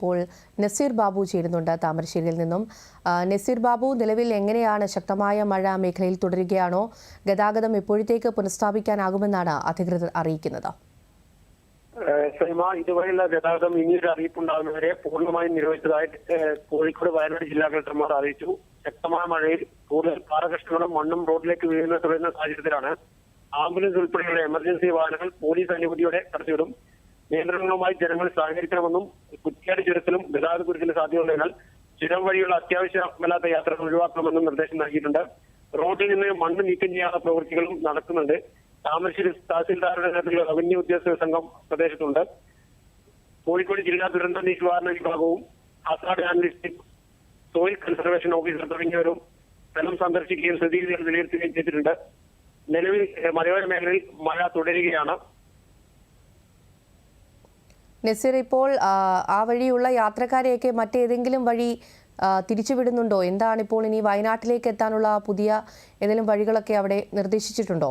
ഇപ്പോൾ നസീർ ബാബു ചേരുന്നുണ്ട് താമരശ്ശേരിയിൽ നിന്നും. നസീർ ബാബു, നിലവിൽ എങ്ങനെയാണ്? ശക്തമായ മഴ മേഖലയിൽ തുടരുകയാണോ? ഗതാഗതം എപ്പോഴത്തേക്ക് പുനഃസ്ഥാപിക്കാനാകുമെന്നാണ് അധികൃതർ അറിയിക്കുന്നത്? ഇതുവരെയുള്ള ഗതാഗതം ഇനിയൊരു അറിയിപ്പുണ്ടാകുന്നവരെ പൂർണ്ണമായും നിരോധിച്ചതായി കോഴിക്കോട് വയനാട് ജില്ലാ കളക്ടർമാർ അറിയിച്ചു. ശക്തമായ മഴയിൽ കൂടുതൽ പാറകഷ്ണങ്ങളും മണ്ണും റോഡിലേക്ക് വീഴുന്ന തുടരുന്ന സാഹചര്യത്തിലാണ് ആംബുലൻസ് ഉൾപ്പെടെയുള്ള എമർജൻസി വാഹനങ്ങൾ പോലീസ് അനുമതിയോടെ കടത്തിവിടും. നിയന്ത്രണങ്ങളുമായി ജനങ്ങൾ സഹകരിക്കണമെന്നും കുറ്റിയാടി ചുരത്തിലും ഗതാഗത കുരുക്കിന് സാധ്യതയുള്ളതിനാൽ ചുരം വഴിയുള്ള അത്യാവശ്യമല്ലാത്ത യാത്രകൾ ഒഴിവാക്കണമെന്നും നിർദ്ദേശം നൽകിയിട്ടുണ്ട്. റോഡിൽ നിന്ന് മണ്ണ് നീക്കം ചെയ്യാനുള്ള പ്രവൃത്തികളും നടക്കുന്നുണ്ട്. താമരശ്ശേരി തഹസിൽദാരുടെ നേതൃത്വത്തിലുള്ള റവന്യൂ ഉദ്യോഗസ്ഥ സംഘം പ്രദേശത്തുണ്ട്. കോഴിക്കോട് ജില്ലാ ദുരന്ത നിവാരണ വിഭാഗവും Hazard analyst soil conservation officer തുടങ്ങിയവരും സ്ഥലം സന്ദർശിക്കുകയും സ്ഥിതിഗതികൾ വിലയിരുത്തുകയും ചെയ്തിട്ടുണ്ട്. നിലവിൽ മലയോര മേഖലയിൽ മഴ തുടരുകയാണ്. നസീർ, ഇപ്പോൾ ആ വഴിയുള്ള യാത്രക്കാരെയൊക്കെ മറ്റേതെങ്കിലും വഴി തിരിച്ചുവിടുന്നുണ്ടോ? എന്താണ് ഇപ്പോൾ ഇനി വയനാട്ടിലേക്ക് എത്താനുള്ള പുതിയ ഏതെങ്കിലും വഴികളൊക്കെ അവിടെ നിർദ്ദേശിച്ചിട്ടുണ്ടോ?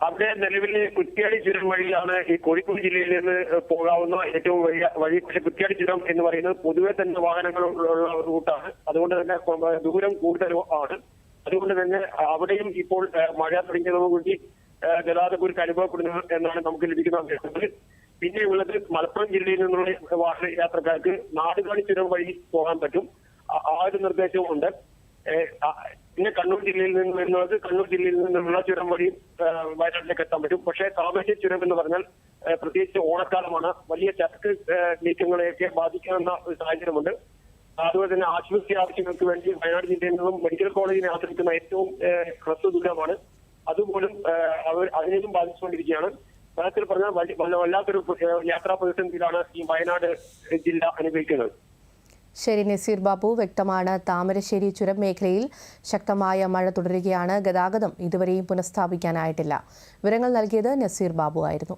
അവിടെ നിലവിൽ കുറ്റിയാടി ചുരം വഴിയാണ് ഈ കോഴിക്കോട് ജില്ലയിൽ നിന്ന് പോകാവുന്ന ഏറ്റവും വലിയ വഴി. പക്ഷെ കുറ്റിയാടി ചുരം എന്ന് പറയുന്നത് പൊതുവെ തന്നെ വാഹനങ്ങളുള്ള റൂട്ടാണ്. അതുകൊണ്ട് തന്നെ ദൂരം കൂടുതലും ആണ്. അതുകൊണ്ട് തന്നെ അവിടെയും ഇപ്പോൾ മഴ തുടങ്ങിയതോടുകൂടി ഗതാഗത കുരുക്ക് അനുഭവപ്പെടുന്നു എന്നാണ് നമുക്ക് ലഭിക്കുന്ന വിവരങ്ങൾ. പിന്നെയുള്ളത് മലപ്പുറം ജില്ലയിൽ നിന്നുള്ള വാഹന യാത്രക്കാർക്ക് നാടുകാണി ചുരം വഴി പോകാൻ പറ്റും. ആ ഒരു നിർദ്ദേശവും ഉണ്ട്. പിന്നെ കണ്ണൂർ ജില്ലയിൽ നിന്ന് വരുന്നത് കണ്ണൂർ ജില്ലയിൽ നിന്നുള്ള ചുരം വഴി വയനാട്ടിലേക്ക് എത്താൻ പറ്റും. പക്ഷേ താമരശ്ശേരി ചുരം എന്ന് പറഞ്ഞാൽ പ്രത്യേകിച്ച് ഓണക്കാലമാണ്, വലിയ ചരക്ക് നീക്കങ്ങളെയൊക്കെ ബാധിക്കാവുന്ന ഒരു സാഹചര്യമുണ്ട്. അതുപോലെ തന്നെ ആശുപത്രി ആവശ്യങ്ങൾക്ക് വേണ്ടി വയനാട് ജില്ലയിൽ നിന്നും മെഡിക്കൽ കോളേജിനെ ആശ്രയിക്കുന്ന ഏറ്റവും ഹ്രസ്വ ദൂരമാണ്. അതുപോലും അതിനെയും ബാധിച്ചുകൊണ്ടിരിക്കുകയാണ്. തരത്തിൽ പറഞ്ഞാൽ വല്ലാത്തൊരു യാത്രാ പ്രതിസന്ധിയിലാണ് ഈ വയനാട് ജില്ല അനുഭവിക്കുന്നത്. ശരി നസീർ ബാബു, വ്യക്തമാണ്. താമരശ്ശേരി ചുരം മേഖലയിൽ ശക്തമായ മഴ തുടരുകയാണ്. ഗതാഗതം ഇതുവരെയും പുനഃസ്ഥാപിക്കാനായിട്ടില്ല. വിവരങ്ങൾ നൽകിയത് നസീർ ബാബു ആയിരുന്നു.